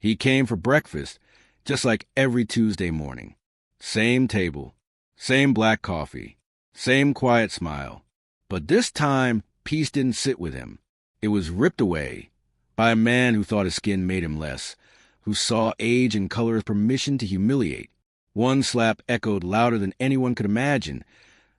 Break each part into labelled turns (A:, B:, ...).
A: He came for breakfast, just like every Tuesday morning. Same table, same black coffee, same quiet smile. But this time, peace didn't sit with him. It was ripped away by a man who thought his skin made him less, who saw age and color as permission to humiliate. One slap echoed louder than anyone could imagine,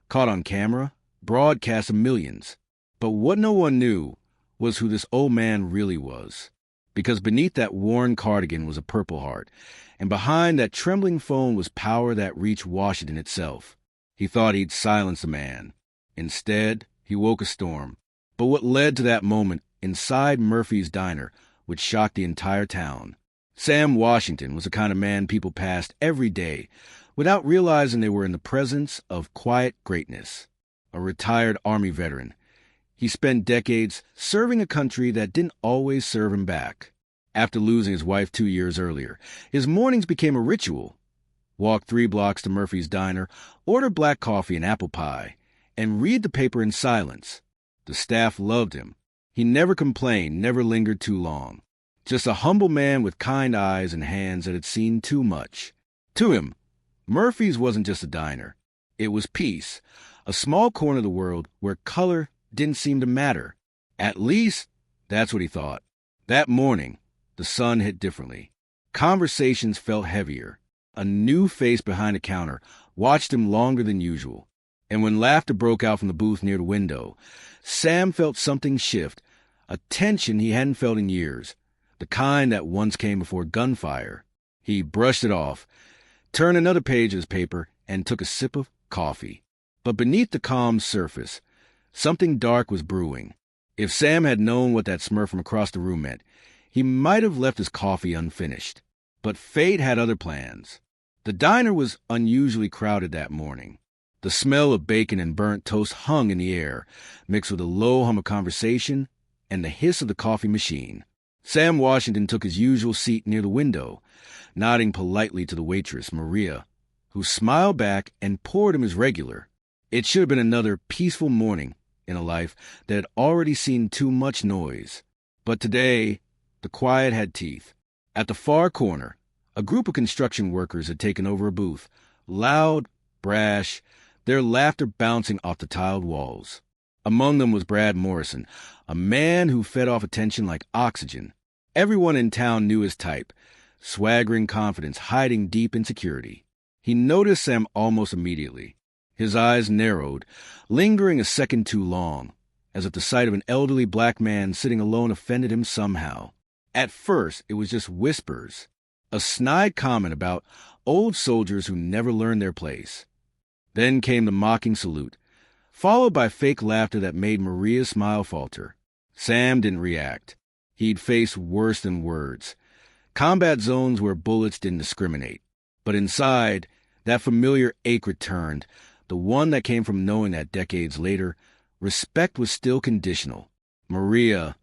A: caught on camera, broadcast to millions. But what no one knew was who this old man really was. Because beneath that worn cardigan was a Purple Heart, and behind that trembling phone was power that reached Washington itself. He thought he'd silence the man. Instead, he woke a storm. But what led to that moment inside Murphy's diner would shock the entire town. Sam Washington was the kind of man people passed every day without realizing they were in the presence of quiet greatness. A retired Army veteran, he spent decades serving a country that didn't always serve him back. After losing his wife 2 years earlier, his mornings became a ritual. Walk 3 blocks to Murphy's diner, order black coffee and apple pie, and read the paper in silence. The staff loved him. He never complained, never lingered too long. Just a humble man with kind eyes and hands that had seen too much. To him, Murphy's wasn't just a diner. It was peace, a small corner of the world where color didn't seem to matter. At least, that's what he thought. That morning, the sun hit differently. Conversations felt heavier. A new face behind the counter watched him longer than usual. And when laughter broke out from the booth near the window, Sam felt something shift, a tension he hadn't felt in years, the kind that once came before gunfire. He brushed it off, turned another page of his paper, and took a sip of coffee. But beneath the calm surface, something dark was brewing. If Sam had known what that smirk from across the room meant, he might have left his coffee unfinished. But fate had other plans. The diner was unusually crowded that morning. The smell of bacon and burnt toast hung in the air, mixed with a low hum of conversation and the hiss of the coffee machine. Sam Washington took his usual seat near the window, nodding politely to the waitress, Maria, who smiled back and poured him his regular. It should have been another peaceful morning in a life that had already seen too much noise. But today, the quiet had teeth. At the far corner, a group of construction workers had taken over a booth, loud, brash, their laughter bouncing off the tiled walls. Among them was Brad Morrison, a man who fed off attention like oxygen. Everyone in town knew his type, swaggering confidence, hiding deep insecurity. He noticed Sam almost immediately. His eyes narrowed, lingering a second too long, as if the sight of an elderly black man sitting alone offended him somehow. At first, it was just whispers, a snide comment about old soldiers who never learned their place. Then came the mocking salute, followed by fake laughter that made Maria's smile falter. Sam didn't react. He'd faced worse than words. Combat zones where bullets didn't discriminate. But inside, that familiar ache returned, the one that came from knowing that decades later, respect was still conditional. Maria,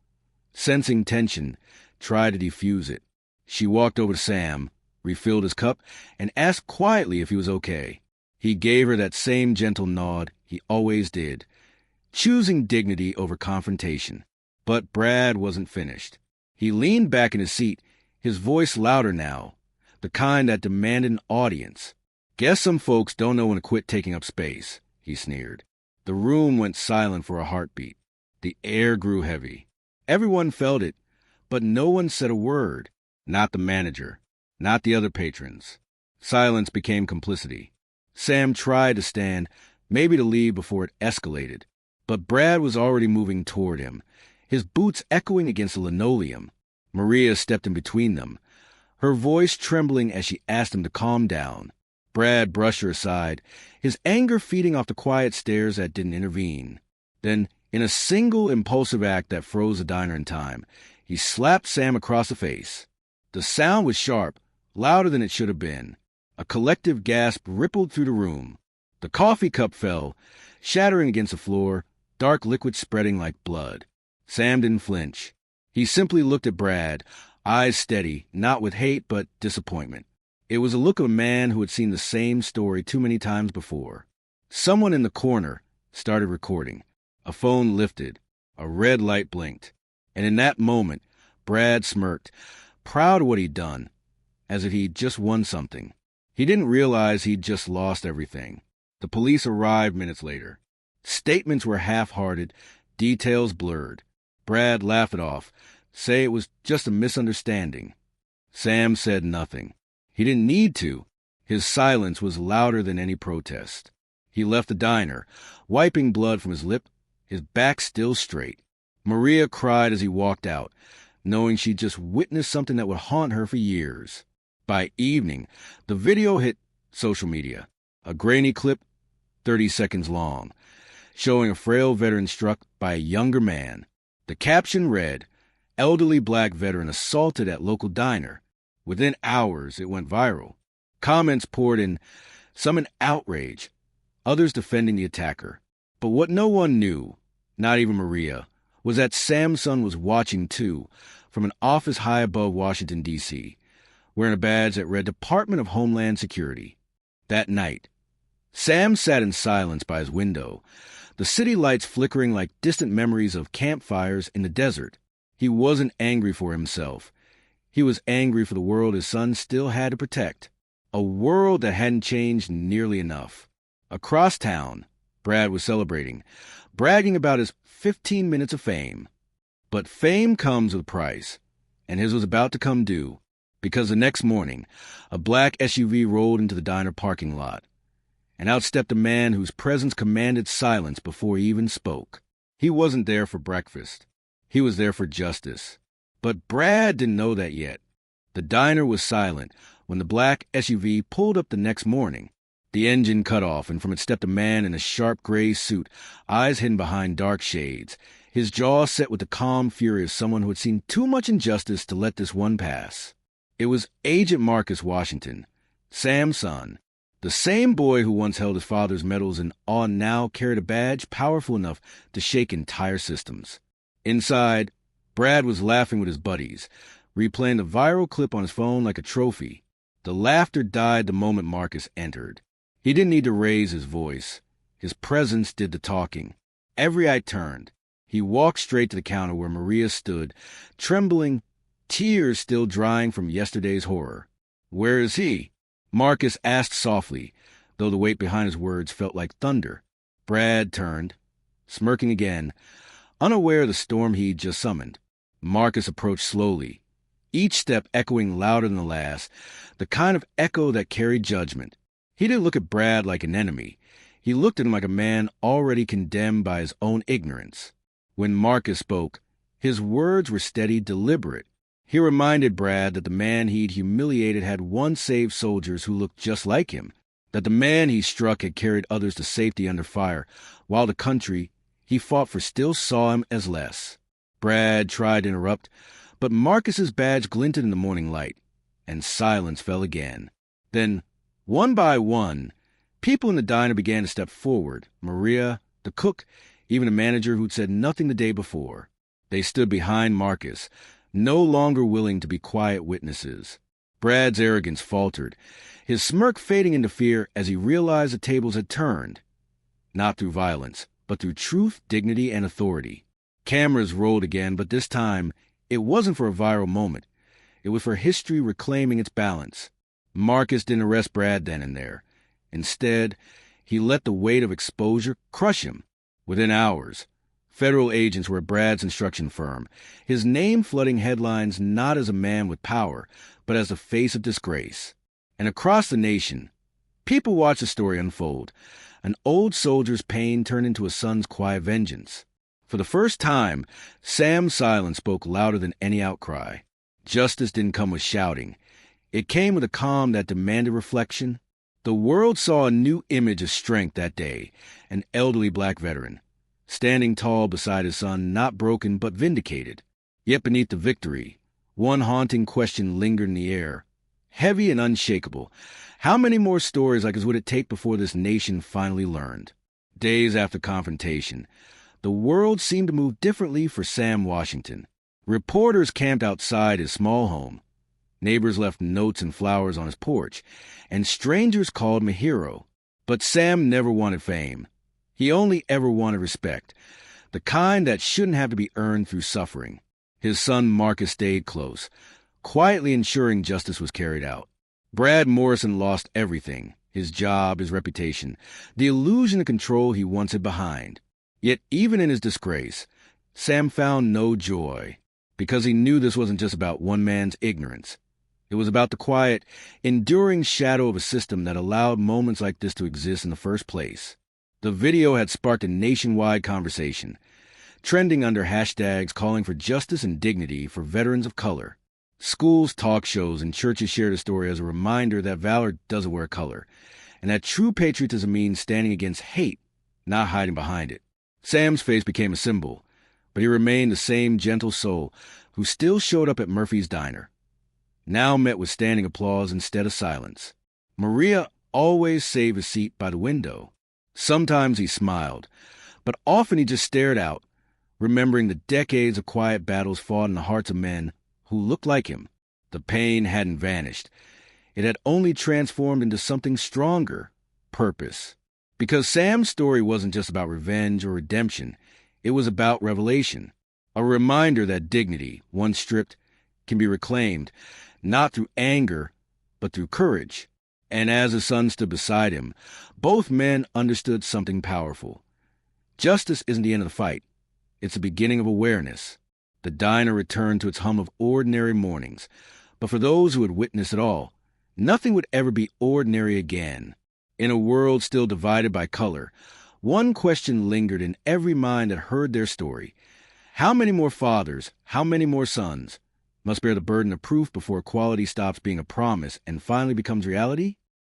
A: sensing tension, tried to defuse it. She walked over to Sam, refilled his cup, and asked quietly if he was okay. He gave her that same gentle nod he always did, choosing dignity over confrontation. But Brad wasn't finished. He leaned back in his seat, his voice louder now, the kind that demanded an audience. "Guess some folks don't know when to quit taking up space," he sneered. The room went silent for a heartbeat. The air grew heavy. Everyone felt it, but no one said a word. Not the manager, not the other patrons. Silence became complicity. Sam tried to stand, maybe to leave before it escalated. But Brad was already moving toward him, his boots echoing against the linoleum. Maria stepped in between them, her voice trembling as she asked him to calm down. Brad brushed her aside, his anger feeding off the quiet stares that didn't intervene. Then, in a single impulsive act that froze the diner in time, he slapped Sam across the face. The sound was sharp, louder than it should have been. A collective gasp rippled through the room. The coffee cup fell, shattering against the floor, dark liquid spreading like blood. Sam didn't flinch. He simply looked at Brad, eyes steady, not with hate but disappointment. It was a look of a man who had seen the same story too many times before. Someone in the corner started recording. A phone lifted. A red light blinked. And in that moment, Brad smirked, proud of what he'd done, as if he'd just won something. He didn't realize he'd just lost everything. The police arrived minutes later. Statements were half-hearted, details blurred. Brad laughed it off, say it was just a misunderstanding. Sam said nothing. He didn't need to. His silence was louder than any protest. He left the diner, wiping blood from his lip, his back still straight. Maria cried as he walked out, knowing she'd just witnessed something that would haunt her for years. By evening, the video hit social media. A grainy clip, 30 seconds long, showing a frail veteran struck by a younger man. The caption read, "Elderly black veteran assaulted at local diner." Within hours, it went viral. Comments poured in, some in outrage, others defending the attacker. But what no one knew, not even Maria, was that Sam's son was watching too, from an office high above Washington, D.C., wearing a badge that read Department of Homeland Security. That night, Sam sat in silence by his window, the city lights flickering like distant memories of campfires in the desert. He wasn't angry for himself. He was angry for the world his son still had to protect, a world that hadn't changed nearly enough. Across town, Brad was celebrating, bragging about his 15 minutes of fame. But fame comes with a price, and his was about to come due, because the next morning, a black SUV rolled into the diner parking lot, and out stepped a man whose presence commanded silence before he even spoke. He wasn't there for breakfast. He was there for justice. But Brad didn't know that yet. The diner was silent when the black SUV pulled up the next morning. The engine cut off, and from it stepped a man in a sharp gray suit, eyes hidden behind dark shades, his jaw set with the calm fury of someone who had seen too much injustice to let this one pass. It was Agent Marcus Washington, Sam's son, the same boy who once held his father's medals and now carried a badge powerful enough to shake entire systems. Inside, Brad was laughing with his buddies, replaying the viral clip on his phone like a trophy. The laughter died the moment Marcus entered. He didn't need to raise his voice. His presence did the talking. Every eye turned. He walked straight to the counter where Maria stood, trembling, tears still drying from yesterday's horror. "Where is he?" Marcus asked softly, though the weight behind his words felt like thunder. Brad turned, smirking again, unaware of the storm he'd just summoned. Marcus approached slowly, each step echoing louder than the last, the kind of echo that carried judgment. He didn't look at Brad like an enemy. He looked at him like a man already condemned by his own ignorance. When Marcus spoke, his words were steady, deliberate. He reminded Brad that the man he'd humiliated had once saved soldiers who looked just like him, that the man he struck had carried others to safety under fire, while the country he fought for still saw him as less. Brad tried to interrupt, but Marcus's badge glinted in the morning light, and silence fell again. Then, one by one, people in the diner began to step forward. Maria, the cook, even a manager who'd said nothing the day before. They stood behind Marcus, no longer willing to be quiet witnesses. Brad's arrogance faltered, his smirk fading into fear as he realized the tables had turned. Not through violence, but through truth, dignity, and authority. Cameras rolled again, but this time, it wasn't for a viral moment. It was for history reclaiming its balance. Marcus didn't arrest Brad then and there. Instead, he let the weight of exposure crush him. Within hours, federal agents were at Brad's instruction firm, his name flooding headlines not as a man with power, but as the face of disgrace. And across the nation, people watched the story unfold. An old soldier's pain turned into a son's quiet vengeance. For the first time, Sam's silence spoke louder than any outcry. Justice didn't come with shouting. It came with a calm that demanded reflection. The world saw a new image of strength that day, an elderly black veteran, standing tall beside his son, not broken but vindicated. Yet beneath the victory, one haunting question lingered in the air, heavy and unshakable. How many more stories like this would it take before this nation finally learned? Days after confrontation, the world seemed to move differently for Sam Washington. Reporters camped outside his small home. Neighbors left notes and flowers on his porch, and strangers called him a hero. But Sam never wanted fame. He only ever wanted respect, the kind that shouldn't have to be earned through suffering. His son Marcus stayed close, quietly ensuring justice was carried out. Brad Morrison lost everything: his job, his reputation, the illusion of control he once had behind. Yet even in his disgrace, Sam found no joy, because he knew this wasn't just about one man's ignorance. It was about the quiet, enduring shadow of a system that allowed moments like this to exist in the first place. The video had sparked a nationwide conversation, trending under hashtags calling for justice and dignity for veterans of color. Schools, talk shows, and churches shared the story as a reminder that valor doesn't wear color, and that true patriotism means standing against hate, not hiding behind it. Sam's face became a symbol, but he remained the same gentle soul who still showed up at Murphy's Diner, now met with standing applause instead of silence. Maria always saved a seat by the window. Sometimes he smiled, but often he just stared out, remembering the decades of quiet battles fought in the hearts of men who looked like him. The pain hadn't vanished. It had only transformed into something stronger: purpose. Because Sam's story wasn't just about revenge or redemption. It was about revelation. A reminder that dignity, once stripped, can be reclaimed, not through anger, but through courage. And as the son stood beside him, both men understood something powerful. Justice isn't the end of the fight. It's the beginning of awareness. The diner returned to its hum of ordinary mornings. But for those who had witnessed it all, nothing would ever be ordinary again. In a world still divided by color, one question lingered in every mind that heard their story. How many more fathers, how many more sons, must bear the burden of proof before equality stops being a promise and finally becomes reality?